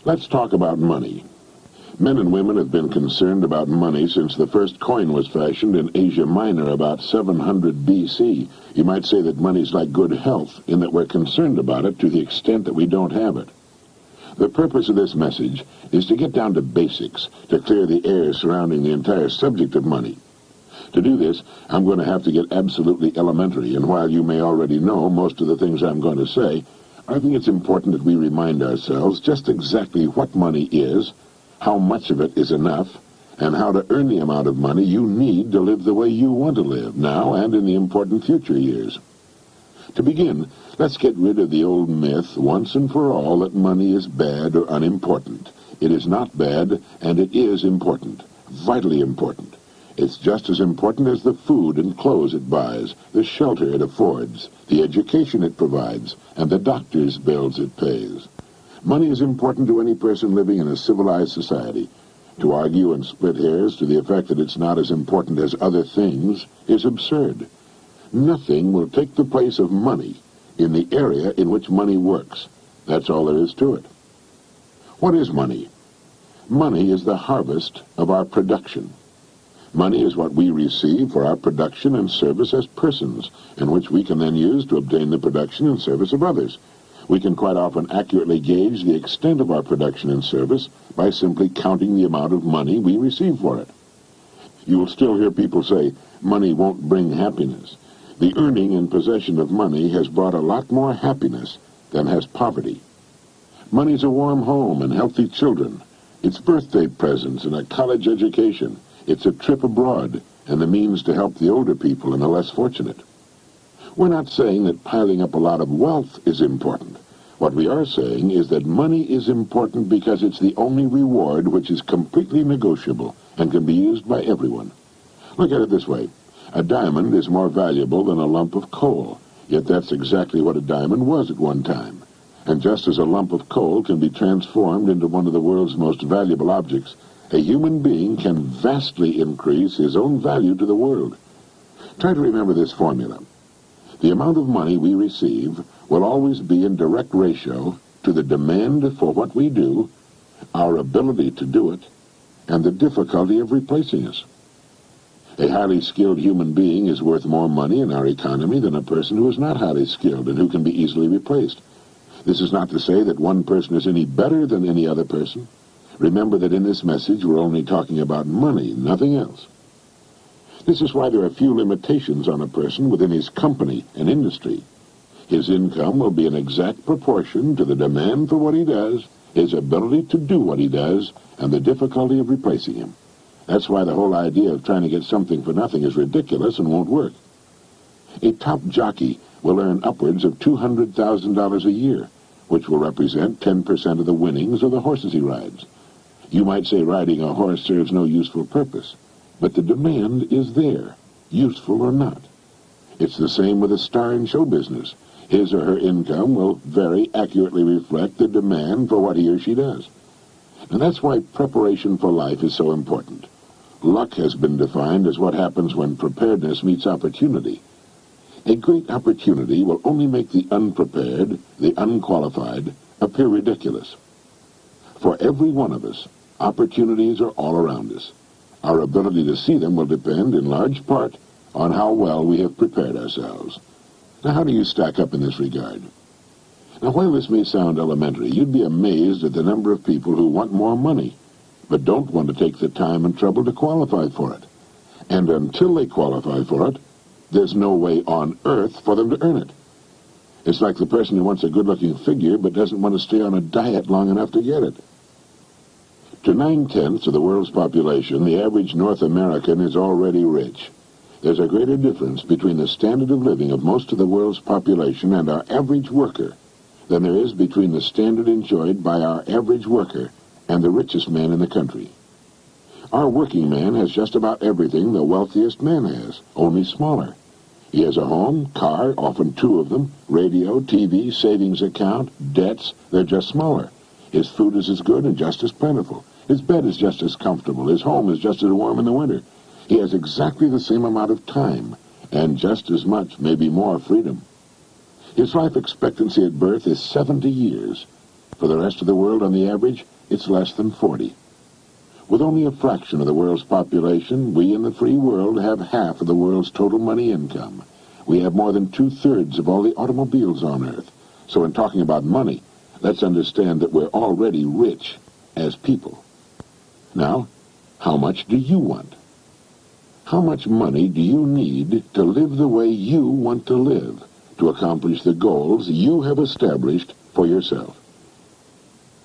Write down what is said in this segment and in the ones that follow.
Let's talk about money. Men and women have been concerned about money since the first coin was fashioned in Asia Minor about 700 BC. You might say that money's like good health, in that we're concerned about it to the extent that we don't have it. The purpose of this message is to get down to basics, to clear the air surrounding the entire subject of money. To do this, I'm going to have to get absolutely elementary, and while you may already know most of the things I'm going to say, I think it's important that we remind ourselves just exactly what money is, how much of it is enough, and how to earn the amount of money you need to live the way you want to live, now and in the important future years. To begin, let's get rid of the old myth, once and for all, that money is bad or unimportant. It is not bad, and it is important, vitally important. It's just as important as the food and clothes it buys, the shelter it affords, the education it provides, and the doctor's bills it pays. Money is important to any person living in a civilized society. To argue and split hairs to the effect that it's not as important as other things is absurd. Nothing will take the place of money in the area in which money works. That's all there is to it. What is money? Money is the harvest of our production. Money is what we receive for our production and service as persons, and which we can then use to obtain the production and service of others. We can quite often accurately gauge the extent of our production and service by simply counting the amount of money we receive for it. You will still hear people say, money won't bring happiness. The earning and possession of money has brought a lot more happiness than has poverty. Money's a warm home and healthy children. It's birthday presents and a college education. It's a trip abroad and the means to help the older people and the less fortunate. We're not saying that piling up a lot of wealth is important. What we are saying is that money is important because it's the only reward which is completely negotiable and can be used by everyone. Look at it this way. A diamond is more valuable than a lump of coal, yet that's exactly what a diamond was at one time. And just as a lump of coal can be transformed into one of the world's most valuable objects, a human being can vastly increase his own value to the world. Try to remember this formula. The amount of money we receive will always be in direct ratio to the demand for what we do, our ability to do it, and the difficulty of replacing us. A highly skilled human being is worth more money in our economy than a person who is not highly skilled and who can be easily replaced. This is not to say that one person is any better than any other person. Remember that in this message we're only talking about money, nothing else. This is why there are few limitations on a person within his company and industry. His income will be in exact proportion to the demand for what he does, his ability to do what he does, and the difficulty of replacing him. That's why the whole idea of trying to get something for nothing is ridiculous and won't work. A top jockey will earn upwards of $200,000 a year, which will represent 10% of the winnings of the horses he rides. You might say riding a horse serves no useful purpose, but the demand is there, useful or not. It's the same with a star in show business. His or her income will very accurately reflect the demand for what he or she does. And that's why preparation for life is so important. Luck has been defined as what happens when preparedness meets opportunity. A great opportunity will only make the unprepared, the unqualified, appear ridiculous. For every one of us, opportunities are all around us. Our ability to see them will depend, in large part, on how well we have prepared ourselves. Now, how do you stack up in this regard? Now, while this may sound elementary, you'd be amazed at the number of people who want more money, but don't want to take the time and trouble to qualify for it. And until they qualify for it, there's no way on earth for them to earn it. It's like the person who wants a good-looking figure but doesn't want to stay on a diet long enough to get it. To 9/10 of the world's population, the average North American is already rich. There's a greater difference between the standard of living of most of the world's population and our average worker than there is between the standard enjoyed by our average worker and the richest man in the country. Our working man has just about everything the wealthiest man has, only smaller. He has a home, car, often two of them, radio, TV, savings account, debts. They're just smaller. His food is as good and just as plentiful. His bed is just as comfortable. His home is just as warm in the winter. He has exactly the same amount of time and just as much, maybe more, freedom. His life expectancy at birth is 70 years. For the rest of the world, on the average, it's less than 40. With only a fraction of the world's population, we in the free world have half of the world's total money income. We have more than 2/3 of all the automobiles on Earth. So in talking about money, let's understand that we're already rich as people. Now, how much do you want? How much money do you need to live the way you want to live, to accomplish the goals you have established for yourself?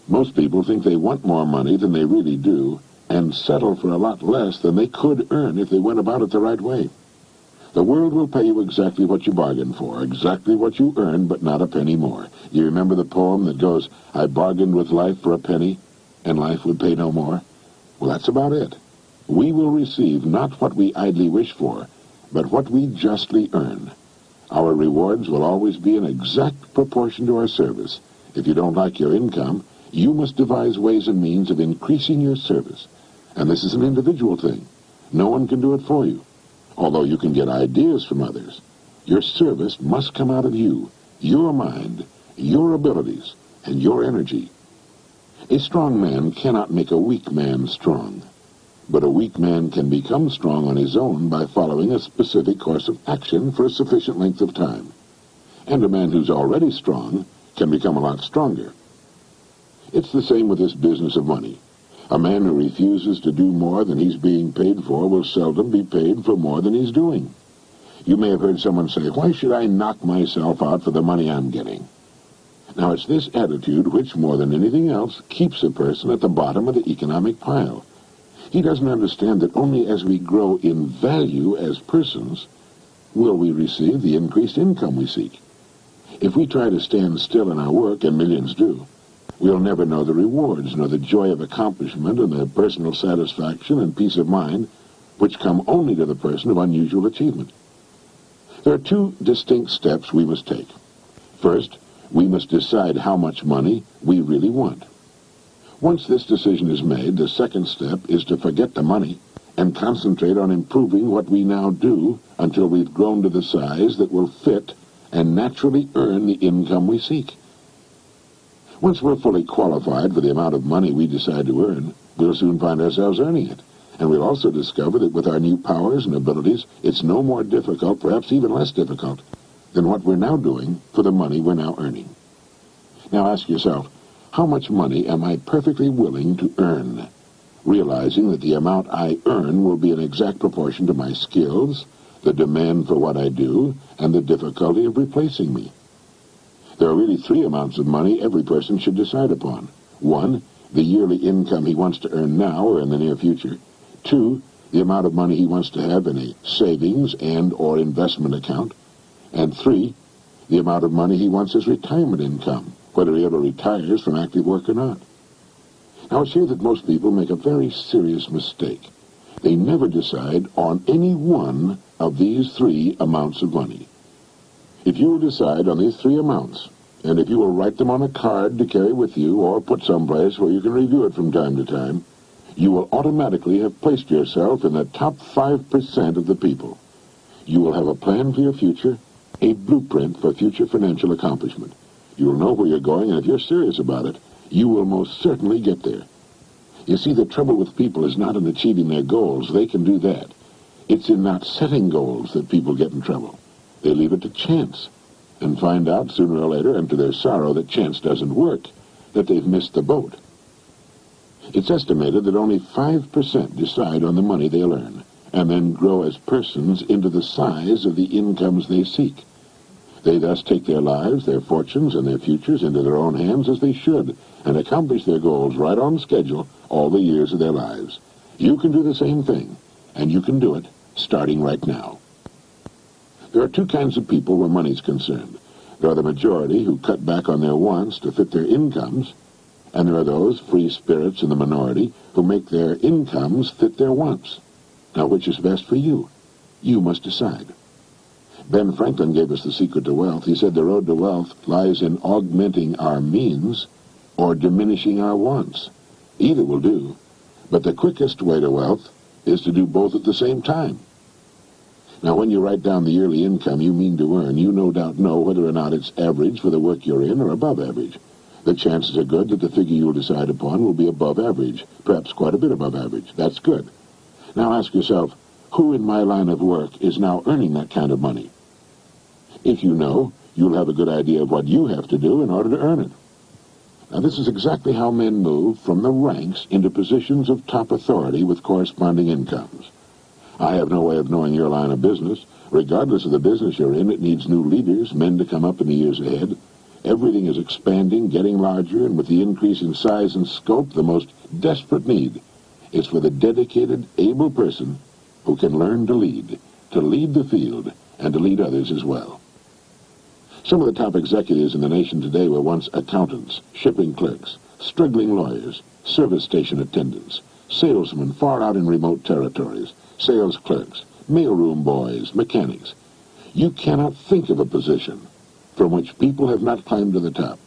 Most people think they want more money than they really do, and settle for a lot less than they could earn if they went about it the right way. The world will pay you exactly what you bargained for, exactly what you earned, but not a penny more. You remember the poem that goes, "I bargained with life for a penny, and life would pay no more"? Well, that's about it. We will receive not what we idly wish for, but what we justly earn. Our rewards will always be in exact proportion to our service. If you don't like your income, you must devise ways and means of increasing your service. And this is an individual thing. No one can do it for you. Although you can get ideas from others, your service must come out of you, your mind, your abilities, and your energy. A strong man cannot make a weak man strong, but a weak man can become strong on his own by following a specific course of action for a sufficient length of time. And a man who's already strong can become a lot stronger. It's the same with this business of money. A man who refuses to do more than he's being paid for will seldom be paid for more than he's doing. You may have heard someone say, "Why should I knock myself out for the money I'm getting?" Now, it's this attitude which, more than anything else, keeps a person at the bottom of the economic pile. He doesn't understand that only as we grow in value as persons will we receive the increased income we seek. If we try to stand still in our work, and millions do, we'll never know the rewards, nor the joy of accomplishment, and the personal satisfaction and peace of mind which come only to the person of unusual achievement. There are two distinct steps we must take. First, we must decide how much money we really want. Once this decision is made, the second step is to forget the money and concentrate on improving what we now do until we've grown to the size that will fit and naturally earn the income we seek. Once we're fully qualified for the amount of money we decide to earn, we'll soon find ourselves earning it. And we'll also discover that with our new powers and abilities, it's no more difficult, perhaps even less difficult, than what we're now doing for the money we're now earning. Now ask yourself, how much money am I perfectly willing to earn, realizing that the amount I earn will be in exact proportion to my skills, the demand for what I do, and the difficulty of replacing me? There are really three amounts of money every person should decide upon. One, the yearly income he wants to earn now or in the near future. Two, the amount of money he wants to have in a savings and or investment account. And three, the amount of money he wants as retirement income, whether he ever retires from active work or not. Now it's here that most people make a very serious mistake. They never decide on any one of these three amounts of money. If you will decide on these three amounts, and if you will write them on a card to carry with you or put someplace where you can review it from time to time, you will automatically have placed yourself in the top 5% of the people. You will have a plan for your future, a blueprint for future financial accomplishment. You will know where you're going, and if you're serious about it, you will most certainly get there. You see, the trouble with people is not in achieving their goals. They can do that. It's in not setting goals that people get in trouble. They leave it to chance and find out sooner or later, and to their sorrow, that chance doesn't work, that they've missed the boat. It's estimated that only 5% decide on the money they'll earn and then grow as persons into the size of the incomes they seek. They thus take their lives, their fortunes, and their futures into their own hands as they should, and accomplish their goals right on schedule all the years of their lives. You can do the same thing, and you can do it starting right now. There are two kinds of people where money's concerned. There are the majority who cut back on their wants to fit their incomes, and there are those free spirits in the minority who make their incomes fit their wants. Now, which is best for you? You must decide. Ben Franklin gave us the secret to wealth. He said the road to wealth lies in augmenting our means or diminishing our wants. Either will do, but the quickest way to wealth is to do both at the same time. Now, when you write down the yearly income you mean to earn, you no doubt know whether or not it's average for the work you're in or above average. The chances are good that the figure you'll decide upon will be above average, perhaps quite a bit above average. That's good. Now ask yourself, who in my line of work is now earning that kind of money? If you know, you'll have a good idea of what you have to do in order to earn it. Now, this is exactly how men move from the ranks into positions of top authority with corresponding incomes. I have no way of knowing your line of business. Regardless of the business you're in, it needs new leaders, men to come up in the years ahead. Everything is expanding, getting larger, and with the increase in size and scope, the most desperate need is for the dedicated, able person who can learn to lead the field, and to lead others as well. Some of the top executives in the nation today were once accountants, shipping clerks, struggling lawyers, service station attendants, salesmen far out in remote territories, sales clerks, mailroom boys, mechanics. You cannot think of a position from which people have not climbed to the top.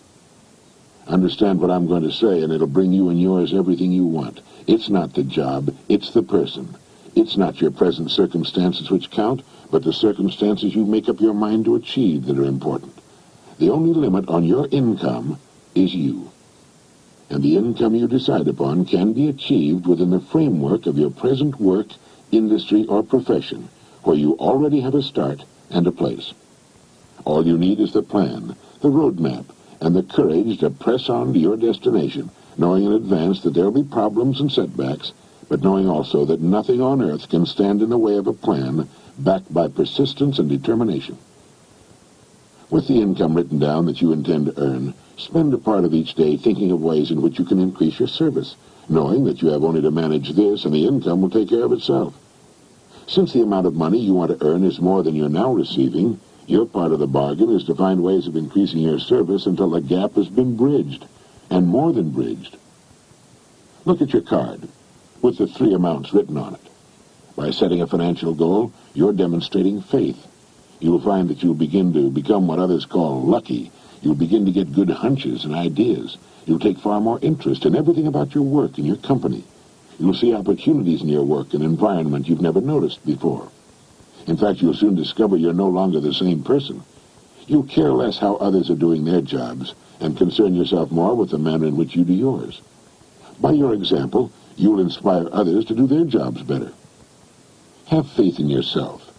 Understand what I'm going to say, and it'll bring you and yours everything you want. It's not the job, it's the person. It's not your present circumstances which count, but the circumstances you make up your mind to achieve that are important. The only limit on your income is you. And the income you decide upon can be achieved within the framework of your present work, industry, or profession, where you already have a start and a place. All you need is the plan, the roadmap, and the courage to press on to your destination, knowing in advance that there will be problems and setbacks, but knowing also that nothing on earth can stand in the way of a plan backed by persistence and determination. With the income written down that you intend to earn, spend a part of each day thinking of ways in which you can increase your service, knowing that you have only to manage this and the income will take care of itself. Since the amount of money you want to earn is more than you're now receiving, your part of the bargain is to find ways of increasing your service until the gap has been bridged, and more than bridged. Look at your card with the 3 amounts written on it. By setting a financial goal, you're demonstrating faith. You'll find that you'll begin to become what others call lucky. You'll begin to get good hunches and ideas. You'll take far more interest in everything about your work and your company. You'll see opportunities in your work and environment you've never noticed before. In fact, you'll soon discover you're no longer the same person. You'll care less how others are doing their jobs and concern yourself more with the manner in which you do yours. By your example, you'll inspire others to do their jobs better. Have faith in yourself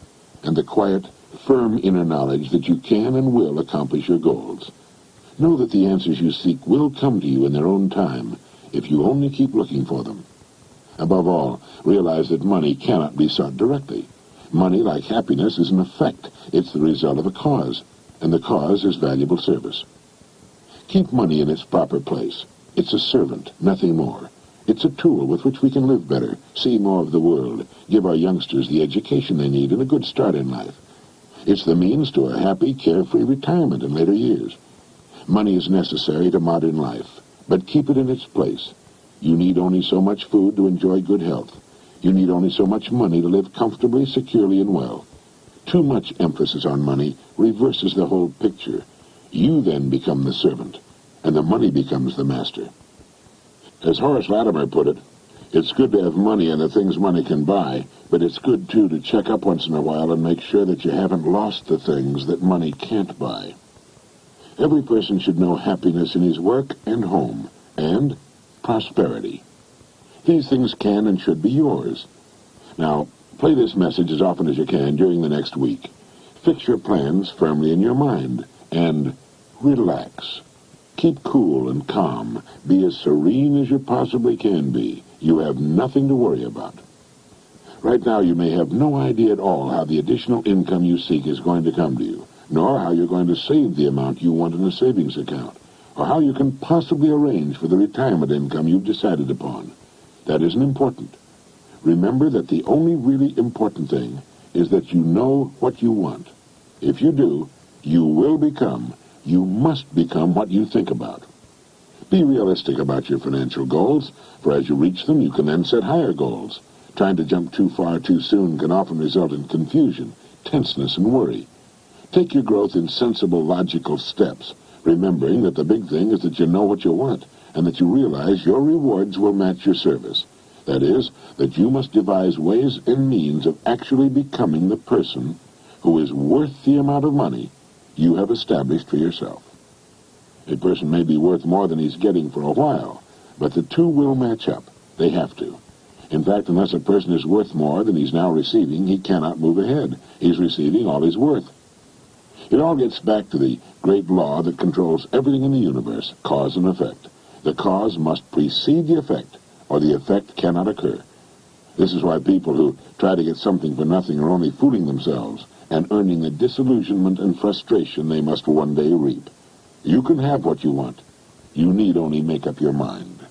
and the quiet, firm inner knowledge that you can and will accomplish your goals. Know that the answers you seek will come to you in their own time if you only keep looking for them. Above all, realize that money cannot be sought directly. Money, like happiness, is an effect. It's the result of a cause, and the cause is valuable service. Keep money in its proper place. It's a servant, nothing more. It's a tool with which we can live better, see more of the world, give our youngsters the education they need and a good start in life. It's the means to a happy, carefree retirement in later years. Money is necessary to modern life, but keep it in its place. You need only so much food to enjoy good health. You need only so much money to live comfortably, securely, and well. Too much emphasis on money reverses the whole picture. You then become the servant, and the money becomes the master. As Horace Latimer put it, it's good to have money and the things money can buy, but it's good, too, to check up once in a while and make sure that you haven't lost the things that money can't buy. Every person should know happiness in his work and home, and prosperity. These things can and should be yours. Now, play this message as often as you can during the next week. Fix your plans firmly in your mind, and relax. Keep cool and calm. Be as serene as you possibly can be. You have nothing to worry about. Right now, you may have no idea at all how the additional income you seek is going to come to you, nor how you're going to save the amount you want in a savings account, or how you can possibly arrange for the retirement income you've decided upon. That isn't important. Remember that the only really important thing is that you know what you want. If you do, you must become what you think about. Be realistic about your financial goals, for as you reach them, you can then set higher goals. Trying to jump too far too soon can often result in confusion, tenseness, and worry. Take your growth in sensible, logical steps, remembering that the big thing is that you know what you want, and that you realize your rewards will match your service. That is, that you must devise ways and means of actually becoming the person who is worth the amount of money you have established for yourself. A person may be worth more than he's getting for a while, but the two will match up. They have to. In fact, unless a person is worth more than he's now receiving, he cannot move ahead. He's receiving all he's worth. It all gets back to the great law that controls everything in the universe, cause and effect. The cause must precede the effect, or the effect cannot occur. This is why people who try to get something for nothing are only fooling themselves and earning the disillusionment and frustration they must one day reap. You can have what you want. You need only make up your mind.